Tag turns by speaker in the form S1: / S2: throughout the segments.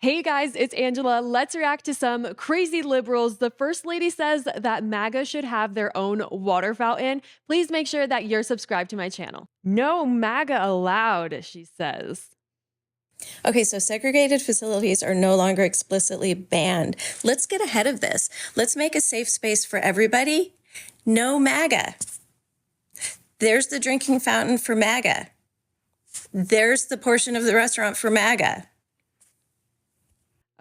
S1: Hey guys, it's Angela. Let's react to some crazy liberals. The First Lady says that MAGA should have their own water fountain. Please make sure that you're subscribed to my channel. No MAGA allowed, she says.
S2: Okay, so segregated facilities are no longer explicitly banned. Let's get ahead of this. Let's make a safe space for everybody. No MAGA. There's the drinking fountain for MAGA. There's the portion of the restaurant for MAGA.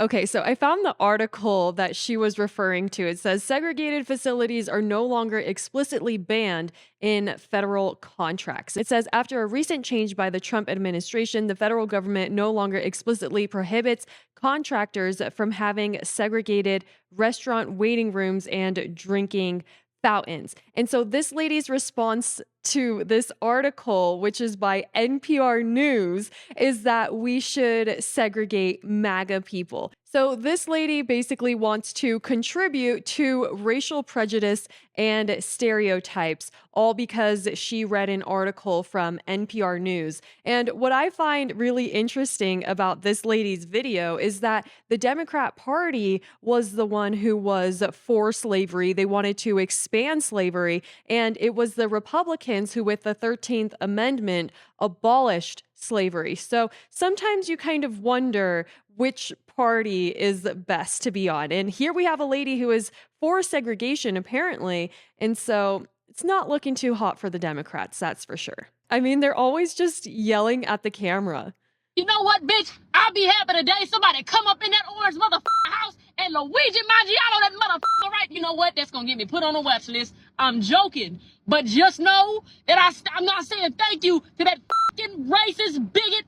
S1: Okay, so I found the article that she was referring to. It says segregated facilities are no longer explicitly banned in federal contracts. It says after a recent change by the Trump administration, the federal government no longer explicitly prohibits contractors from having segregated restaurant waiting rooms and drinking fountains. And so this lady's response to this article, which is by NPR News, is that we should segregate MAGA people. So this lady basically wants to contribute to racial prejudice and stereotypes, all because she read an article from NPR News. And what I find really interesting about this lady's video is that the Democrat Party was the one who was for slavery. They wanted to expand slavery, and it was the Republicans who, with the 13th Amendment, abolished slavery. So sometimes you kind of wonder which party is best to be on. And here we have a lady who is for segregation, apparently. And so it's not looking too hot for the Democrats, that's for sure. I mean, they're always just yelling at the camera.
S3: You know what, bitch? I'll be happy today somebody come up in that orange motherfucker house and Luigi Maggiano that motherfucker, right? You know what? That's gonna get me put on a watch list. I'm joking. But just know that I'm not saying thank you to that fucking racist bigot.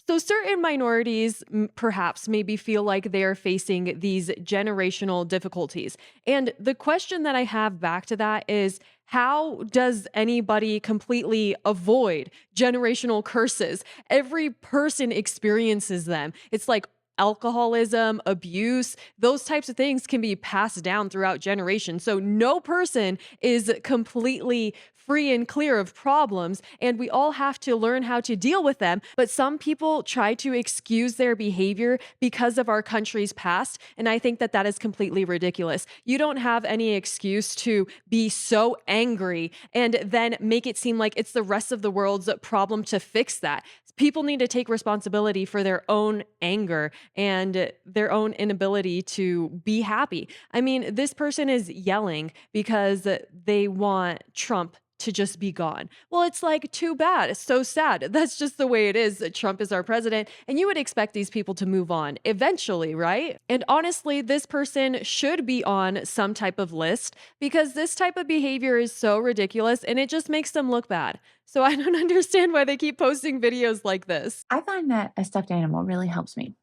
S1: So certain minorities perhaps maybe feel like they are facing these generational difficulties. And the question that I have back to that is, how does anybody completely avoid generational curses? Every person experiences them. It's like alcoholism, abuse, those types of things can be passed down throughout generations. So no person is completely free and clear of problems, and we all have to learn how to deal with them. But some people try to excuse their behavior because of our country's past, and I think that that is completely ridiculous. You don't have any excuse to be so angry and then make it seem like it's the rest of the world's problem to fix that. People need to take responsibility for their own anger and their own inability to be happy. I mean, this person is yelling because they want Trump to just be gone. Well, it's like, too bad. It's so sad. That's just the way it is. Trump is our president, and you would expect these people to move on eventually, right? And honestly, this person should be on some type of list because this type of behavior is so ridiculous and it just makes them look bad. So I don't understand why they keep posting videos like this.
S4: I find that a stuffed animal really helps me.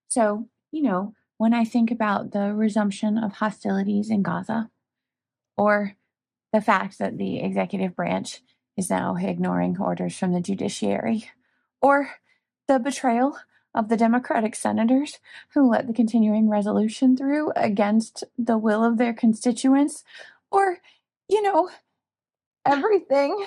S4: So, when I think about the resumption of hostilities in Gaza, or the fact that the executive branch is now ignoring orders from the judiciary, or the betrayal of the Democratic senators who let the continuing resolution through against the will of their constituents, or, everything.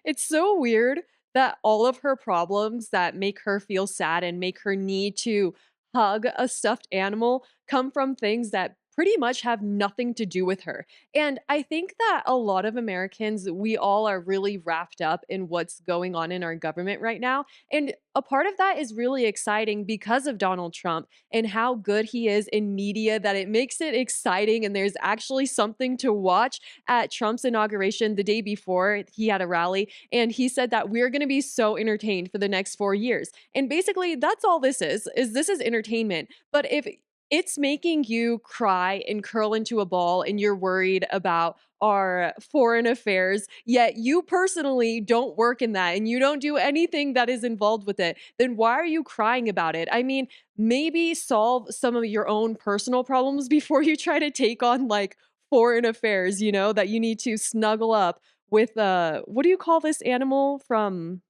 S1: It's so weird that all of her problems that make her feel sad and make her need to hug a stuffed animal come from things that pretty much have nothing to do with her. And I think that a lot of Americans, we all are really wrapped up in what's going on in our government right now. And a part of that is really exciting because of Donald Trump and how good he is in media, that it makes it exciting. And there's actually something to watch. At Trump's inauguration the day before, he had a rally and he said that we're going to be so entertained for the next 4 years. And basically that's all this is this is entertainment. But if it's making you cry and curl into a ball and you're worried about our foreign affairs, yet you personally don't work in that and you don't do anything that is involved with it, then why are you crying about it? I mean, maybe solve some of your own personal problems before you try to take on like foreign affairs, that you need to snuggle up with what do you call this animal from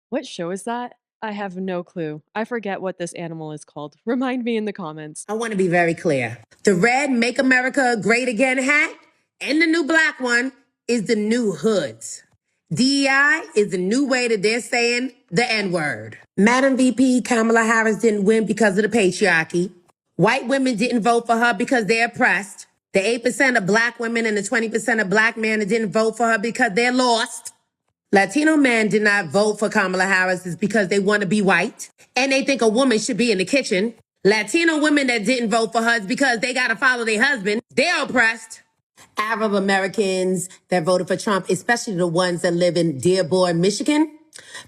S1: what show is that? I have no clue. I forget what this animal is called. Remind me in the comments.
S5: I want to be very clear. The red Make America Great Again hat and the new black one is the new hoods. DEI is the new way that they're saying the N-word. Madam VP Kamala Harris didn't win because of the patriarchy. White women didn't vote for her because they're oppressed. The 8% of black women and the 20% of black men that didn't vote for her because they're lost. Latino men did not vote for Kamala Harris is because they want to be white and they think a woman should be in the kitchen. Latino women that didn't vote for her is because they got to follow their husband. They're oppressed. Arab Americans that voted for Trump, especially the ones that live in Dearborn, Michigan,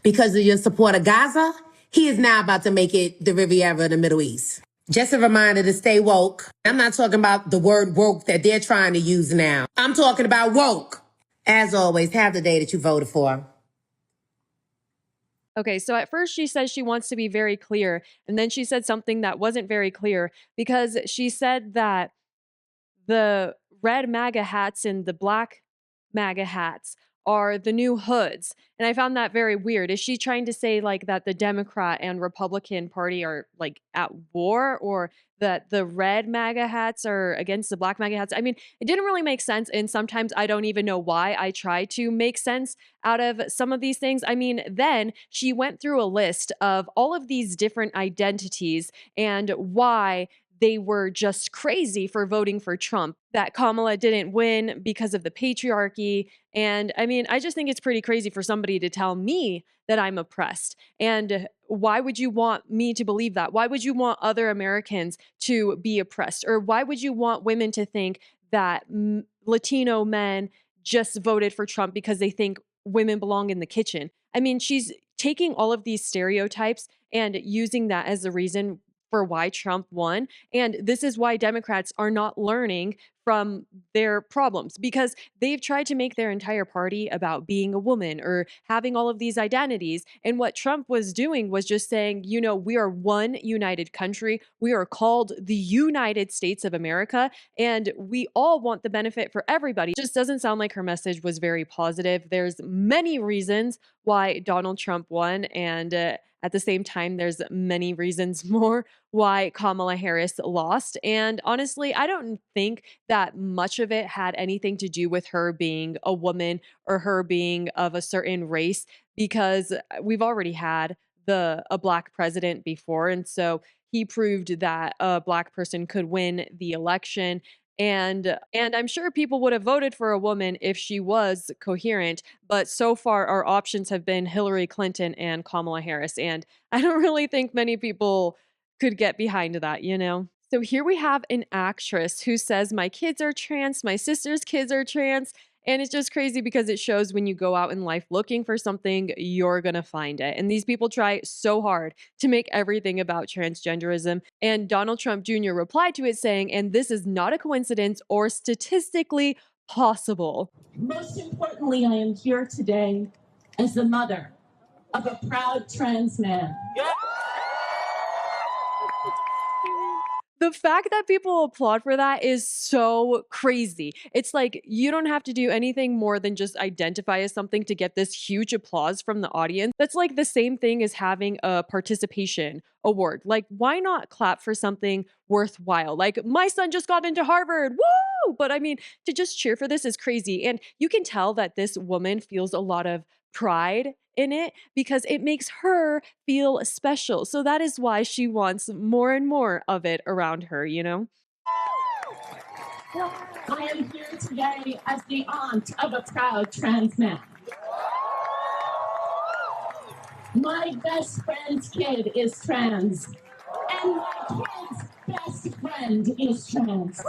S5: because of your support of Gaza, he is now about to make it the Riviera of the Middle East. Just a reminder to stay woke. I'm not talking about the word woke that they're trying to use now. I'm talking about woke. As always, have the day that you voted for.
S1: Okay, so at first she says she wants to be very clear, and then she said something that wasn't very clear because she said that the red MAGA hats and the black MAGA hats are the new hoods. And I found that very weird. Is she trying to say like that the Democrat and Republican Party are like at war, or that the red MAGA hats are against the black MAGA hats? I mean, it didn't really make sense. And sometimes I don't even know why I try to make sense out of some of these things. I mean, then she went through a list of all of these different identities and why they were just crazy for voting for Trump, that Kamala didn't win because of the patriarchy. And I mean, I just think it's pretty crazy for somebody to tell me that I'm oppressed. And why would you want me to believe that? Why would you want other Americans to be oppressed? Or why would you want women to think that Latino men just voted for Trump because they think women belong in the kitchen? I mean, she's taking all of these stereotypes and using that as the reason for why Trump won. And this is why Democrats are not learning from their problems, because they've tried to make their entire party about being a woman or having all of these identities. And what Trump was doing was just saying, you know, we are one united country. We are called the United States of America, and we all want the benefit for everybody. It just doesn't sound like her message was very positive. There's many reasons why Donald Trump won, and at the same time, there's many reasons more why Kamala Harris lost. And honestly, I don't think that much of it had anything to do with her being a woman or her being of a certain race, because we've already had a black president before. And so he proved that a black person could win the election. And I'm sure people would have voted for a woman if she was coherent, but so far our options have been Hillary Clinton and Kamala Harris, and I don't really think many people could get behind that, you know? So here we have an actress who says, my kids are trans, my sister's kids are trans. And it's just crazy because it shows when you go out in life looking for something, you're going to find it. And these people try so hard to make everything about transgenderism. And Donald Trump Jr. replied to it saying, and this is not a coincidence or statistically possible.
S6: Most importantly, I am here today as the mother of a proud trans man.
S1: The fact that people applaud for that is so crazy. It's like you don't have to do anything more than just identify as something to get this huge applause from the audience. That's like the same thing as having a participation award. Like, why not clap for something worthwhile? Like, my son just got into Harvard. Woo! But I mean, to just cheer for this is crazy. And you can tell that this woman feels a lot of pride in it because it makes her feel special. So that is why she wants more and more of it around her, you know?
S6: I am here today as the aunt of a proud trans man. My best friend's kid is trans, and my kid's best friend is trans.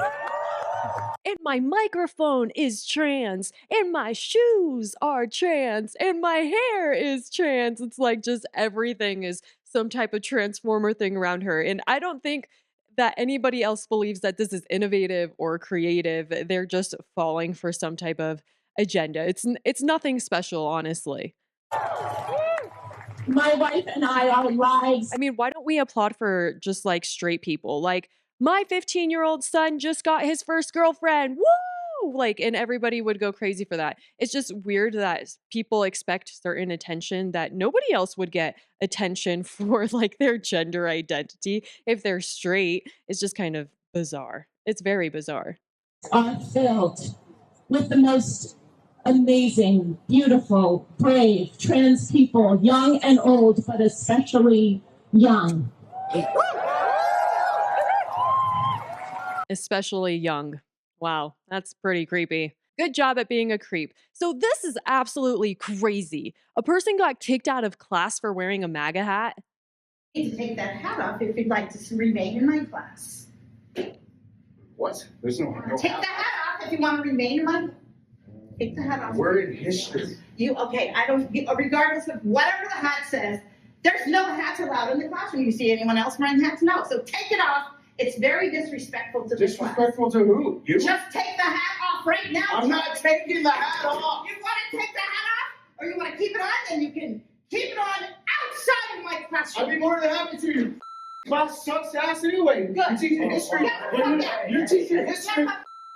S1: And my microphone is trans, and my shoes are trans, and my hair is trans. It's like just everything is some type of transformer thing around her. And I don't think that anybody else believes that this is innovative or creative. They're just falling for some type of agenda. It's nothing special, honestly.
S6: My wife and I, our lives.
S1: I mean, why don't we applaud for just like straight people? Like, my 15-year-old son just got his first girlfriend. Woo! Like, and everybody would go crazy for that. It's just weird that people expect certain attention that nobody else would get attention for, like their gender identity if they're straight. It's just kind of bizarre. It's very bizarre.
S6: Are filled with the most amazing, beautiful, brave trans people, young and old, but especially young.
S1: Especially young. Wow, that's pretty creepy. Good job at being a creep. So, this is absolutely crazy. A person got kicked out of class for wearing a MAGA hat.
S7: To take that hat off if you'd like to remain in my class.
S8: What? There's no
S7: Take the hat off if you want to remain in my. Take the hat off.
S8: We're in history.
S7: You okay? I don't. Regardless of whatever the hat says, there's no hats allowed in the classroom. You see anyone else wearing hats? No. So take it off. It's very disrespectful to the class.
S8: Disrespectful to who? You?
S7: Just take the hat off right now.
S8: I'm not taking the hat off.
S7: You want to take the hat off, or you want to keep it on? Then you can keep it on outside of my classroom.
S8: I'd be more than happy to. Class sucks ass anyway.
S7: Good.
S8: You teach history. You teach history.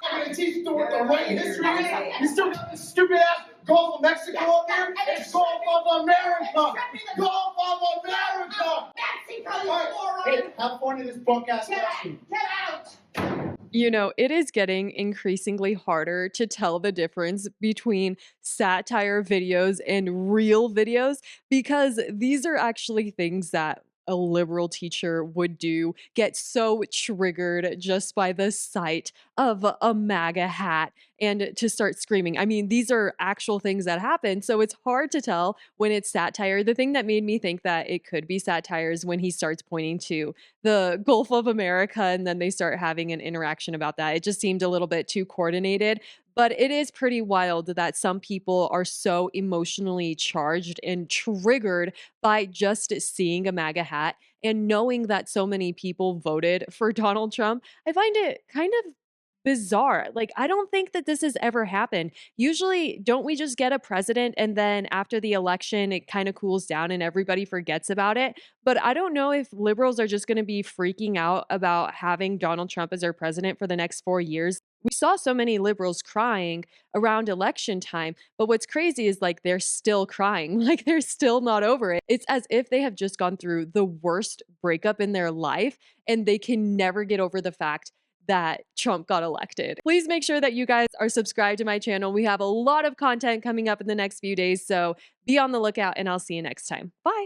S8: I'm gonna teach you what the right history is. You still got this stupid ass Gulf of Mexico up there? It's Gulf of America. Gulf of America.
S7: Mexico,
S8: All right. Hey, have fun in this punk ass classroom.
S7: Get out.
S1: You know, it is getting increasingly harder to tell the difference between satire videos and real videos because these are actually things that a liberal teacher would do, get so triggered just by the sight of a MAGA hat and to start screaming. I mean, these are actual things that happen. So it's hard to tell when it's satire. The thing that made me think that it could be satire is when he starts pointing to the Gulf of America and then they start having an interaction about that. It just seemed a little bit too coordinated. But it is pretty wild that some people are so emotionally charged and triggered by just seeing a MAGA hat and knowing that so many people voted for Donald Trump. I find it kind of bizarre. Like, I don't think that this has ever happened. Usually, don't we just get a president and then after the election, it kind of cools down and everybody forgets about it? But I don't know if liberals are just going to be freaking out about having Donald Trump as our president for the next 4 years. We saw so many liberals crying around election time, but what's crazy is like they're still crying, like they're still not over it. It's as if they have just gone through the worst breakup in their life and they can never get over the fact that Trump got elected. Please make sure that you guys are subscribed to my channel. We have a lot of content coming up in the next few days, so be on the lookout and I'll see you next time. Bye.